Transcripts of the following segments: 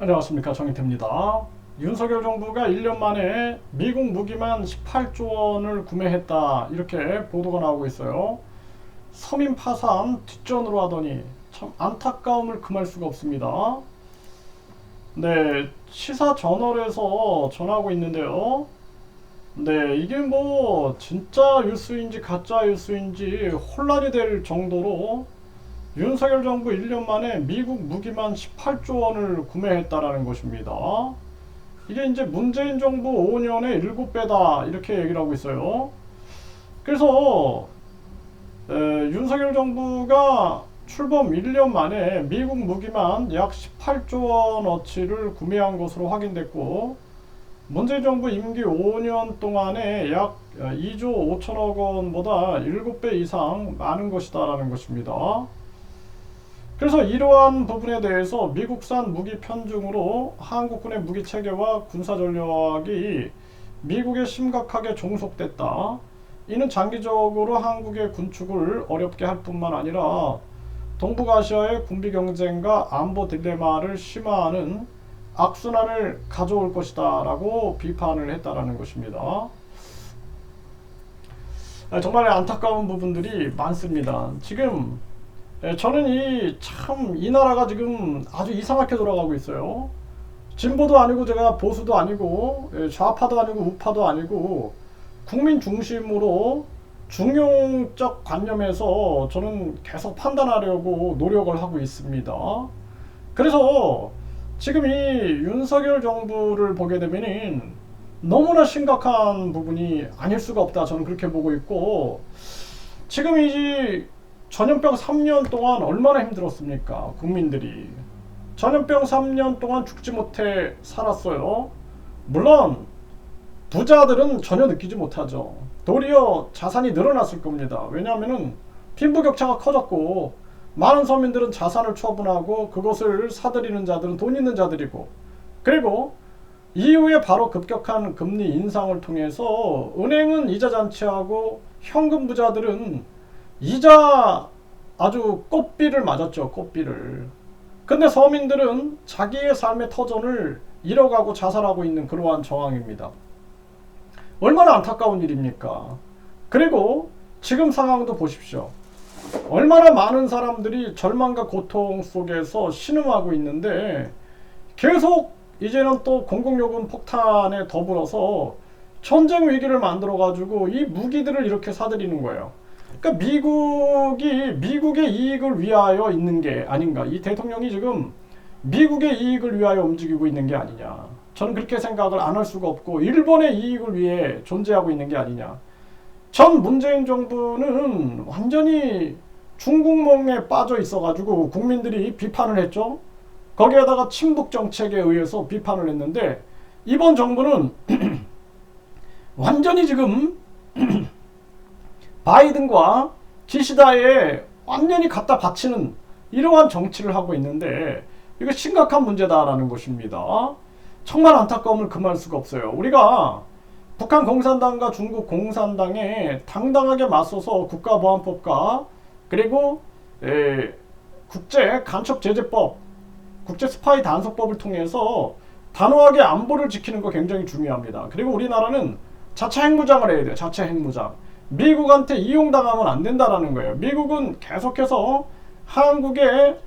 안녕하십니까, 정인태입니다. 윤석열 정부가 1년 만에 미국 무기만 18조 원을 구매했다, 이렇게 보도가 나오고 있어요. 서민 파산 뒷전으로 하더니 참 안타까움을 금할 수가 없습니다. 네, 시사저널에서 전하고 있는데요. 네, 이게 뭐 진짜 뉴스인지 가짜 뉴스인지 혼란이 될 정도로 윤석열 정부 1년 만에 미국 무기만 18조 원을 구매했다라는 것입니다. 이게 이제 문재인 정부 5년에 7배다, 이렇게 얘기를 하고 있어요. 그래서 윤석열 정부가 출범 1년 만에 미국 무기만 약 18조 원어치를 구매한 것으로 확인됐고, 문재인 정부 임기 5년 동안에 약 2조 5천억 원보다 7배 이상 많은 것이다라는 것입니다. 그래서 이러한 부분에 대해서 미국산 무기 편중으로 한국군의 무기 체계와 군사 전력이 미국에 심각하게 종속됐다. 이는 장기적으로 한국의 군축을 어렵게 할 뿐만 아니라 동북아시아의 군비 경쟁과 안보 딜레마를 심화하는 악순환을 가져올 것이다 라고 비판을 했다라는 것입니다. 정말 안타까운 부분들이 많습니다. 지금 저는 이 나라가 지금 아주 이상하게 돌아가고 있어요. 진보도 아니고 제가 보수도 아니고 좌파도 아니고 우파도 아니고 국민 중심으로 중용적 관념에서 저는 계속 판단하려고 노력을 하고 있습니다. 그래서 지금 이 윤석열 정부를 보게 되면은 너무나 심각한 부분이 아닐 수가 없다, 저는 그렇게 보고 있고, 지금 이 전염병 3년 동안 얼마나 힘들었습니까? 국민들이 전염병 3년 동안 죽지 못해 살았어요. 물론 부자들은 전혀 느끼지 못하죠. 도리어 자산이 늘어났을 겁니다. 왜냐하면 빈부격차가 커졌고, 많은 서민들은 자산을 처분하고 그것을 사들이는 자들은 돈 있는 자들이고, 그리고 이후에 바로 급격한 금리 인상을 통해서 은행은 이자 잔치하고 현금 부자들은 이자 아주 꽃비를 맞았죠. 꽃비를. 근데 서민들은 자기의 삶의 터전을 잃어가고 자살하고 있는 그러한 정황입니다. 얼마나 안타까운 일입니까? 그리고 지금 상황도 보십시오. 얼마나 많은 사람들이 절망과 고통 속에서 신음하고 있는데, 계속 이제는 또 공공요금 폭탄에 더불어서 전쟁 위기를 만들어 가지고 이 무기들을 이렇게 사들이는 거예요. 그러니까 미국의 이익을 위하여 있는 게 아닌가. 이 대통령이 지금 미국의 이익을 위하여 움직이고 있는 게 아니냐. 저는 그렇게 생각을 안 할 수가 없고, 일본의 이익을 위해 존재하고 있는 게 아니냐. 전 문재인 정부는 완전히 중국몽에 빠져 있어가지고 국민들이 비판을 했죠. 거기에다가 친북 정책에 의해서 비판을 했는데, 이번 정부는 완전히 지금 바이든과 기시다에 완전히 갖다 바치는 이러한 정치를 하고 있는데, 이거 심각한 문제다라는 것입니다. 정말 안타까움을 금할 수가 없어요. 우리가 북한 공산당과 중국 공산당에 당당하게 맞서서 국가보안법과 그리고 국제 간첩제재법, 국제 스파이 단속법을 통해서 단호하게 안보를 지키는 거 굉장히 중요합니다. 그리고 우리나라는 자체 핵무장을 해야 돼요. 자체 핵무장. 미국한테 이용당하면 안 된다라는 거예요. 미국은 계속해서 한국의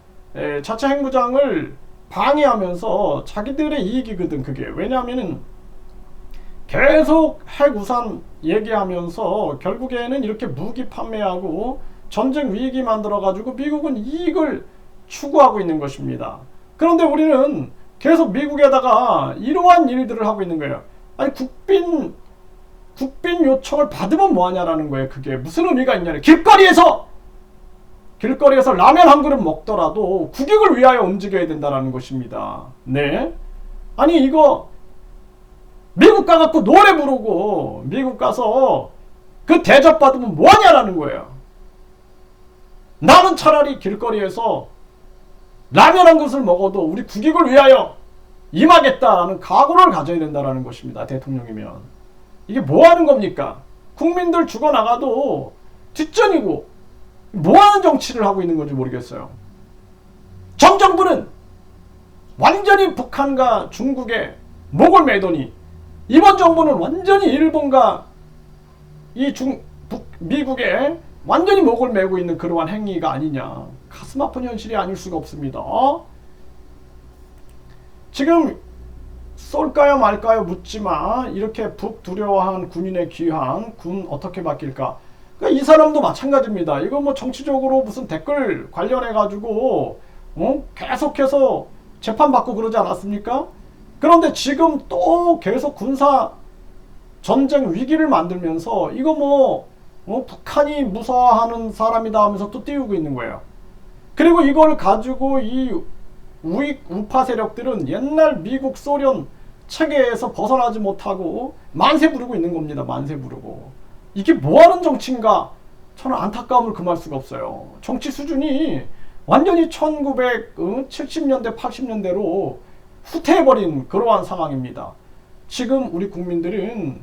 자체 핵무장을 방해하면서 자기들의 이익이거든, 그게. 왜냐하면은 계속 핵우산 얘기하면서 결국에는 이렇게 무기 판매하고 전쟁 위기 만들어가지고 미국은 이익을 추구하고 있는 것입니다. 그런데 우리는 계속 미국에다가 이러한 일들을 하고 있는 거예요. 아니, 국빈 요청을 받으면 뭐하냐라는 거예요. 그게 무슨 의미가 있냐래. 길거리에서 라면 한 그릇 먹더라도 국익을 위하여 움직여야 된다는 것입니다. 네. 아니, 이거 미국 가갖고 노래 부르고 미국 가서 그 대접받으면 뭐하냐라는 거예요. 나는 차라리 길거리에서 라면 한 그릇을 먹어도 우리 국익을 위하여 임하겠다라는 각오를 가져야 된다는 것입니다. 대통령이면. 이게 뭐하는 겁니까? 국민들 죽어나가도 뒷전이고 뭐하는 정치를 하고 있는 건지 모르겠어요. 전 정부는 완전히 북한과 중국에 목을 매더니 이번 정부는 완전히 일본과 미국에 완전히 목을 매고 있는 그러한 행위가 아니냐. 가슴 아픈 현실이 아닐 수가 없습니다. 지금 쏠까요 말까요 묻지마. 이렇게 북두려워한 군인의 귀환, 군 어떻게 바뀔까? 그러니까 이 사람도 마찬가지입니다. 이거 뭐 정치적으로 무슨 댓글 관련해 가지고 계속해서 재판받고 그러지 않았습니까? 그런데 지금 또 계속 군사 전쟁 위기를 만들면서 이거 북한이 무서워하는 사람이다 하면서 또 띄우고 있는 거예요. 그리고 이걸 가지고 이 우파 세력들은 옛날 미국 소련 체계에서 벗어나지 못하고 만세 부르고 있는 겁니다. 만세 부르고. 이게 뭐하는 정치인가? 저는 안타까움을 금할 수가 없어요. 정치 수준이 완전히 1970년대 80년대로 후퇴해버린 그러한 상황입니다. 지금 우리 국민들은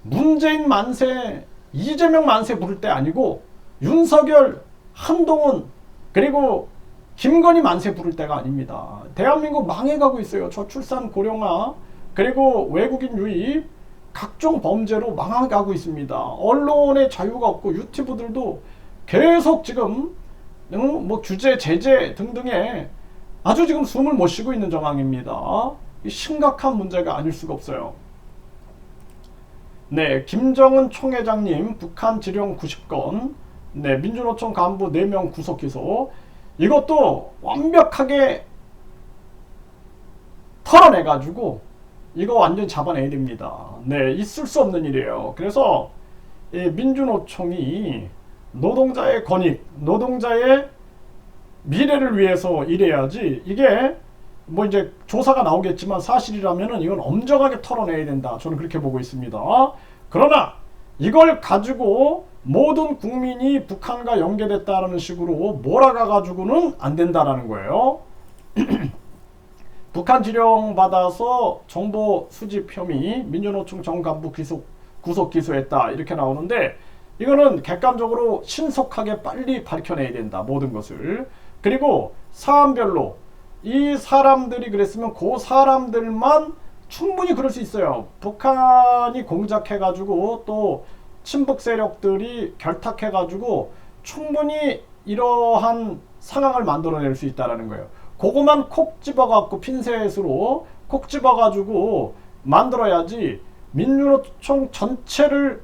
문재인 만세, 이재명 만세 부를 때 아니고 윤석열, 한동훈 그리고 김건희 만세 부를 때가 아닙니다. 대한민국 망해가고 있어요. 저출산 고령화 그리고 외국인 유입 각종 범죄로 망해가고 있습니다. 언론의 자유가 없고 유튜브들도 계속 지금 규제, 제재 등등에 아주 지금 숨을 못 쉬고 있는 상황입니다. 심각한 문제가 아닐 수가 없어요. 네, 김정은 총회장님 북한 지령 90건, 네, 민주노총 간부 4명 구속 기소. 이것도 완벽하게 털어내가지고 이거 완전 잡아내야 됩니다. 네, 있을 수 없는 일이에요. 그래서 이 민주노총이 노동자의 권익, 노동자의 미래를 위해서 일해야지. 이게 이제 조사가 나오겠지만 사실이라면은 이건 엄정하게 털어내야 된다. 저는 그렇게 보고 있습니다. 그러나 이걸 가지고 모든 국민이 북한과 연계됐다라는 식으로 몰아가가지고는 안 된다라는 거예요. 북한 지령 받아서 정보 수집 혐의 민주노총 전 간부 구속 기소했다 이렇게 나오는데 이거는 객관적으로 신속하게 빨리 밝혀내야 된다. 모든 것을. 그리고 사안별로 이 사람들이 그랬으면 그 사람들만 충분히 그럴 수 있어요. 북한이 공작해가지고 또 친북 세력들이 결탁해가지고 충분히 이러한 상황을 만들어낼 수 있다는 거예요. 그거만 콕 집어갖고 핀셋으로 콕 집어가지고 만들어야지 민주노총 전체를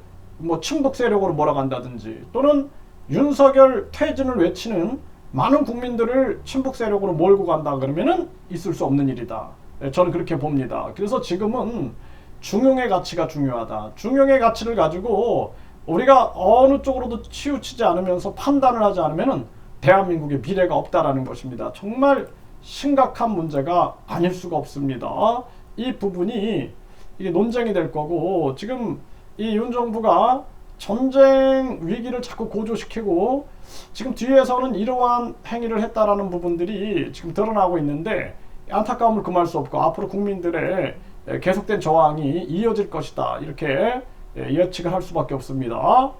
친북 세력으로 몰아간다든지 또는 윤석열 퇴진을 외치는 많은 국민들을 친북 세력으로 몰고 간다 그러면은 있을 수 없는 일이다. 저는 그렇게 봅니다. 그래서 지금은 중용의 가치가 중요하다. 중용의 가치를 가지고 우리가 어느 쪽으로도 치우치지 않으면서 판단을 하지 않으면은 대한민국의 미래가 없다라는 것입니다. 정말 심각한 문제가 아닐 수가 없습니다. 이 부분이 이게 논쟁이 될 거고 지금 이 윤 정부가 전쟁 위기를 자꾸 고조시키고 지금 뒤에서는 이러한 행위를 했다라는 부분들이 지금 드러나고 있는데 안타까움을 금할 수 없고 앞으로 국민들의 계속된 저항이 이어질 것이다. 이렇게 예측을 할 수밖에 없습니다.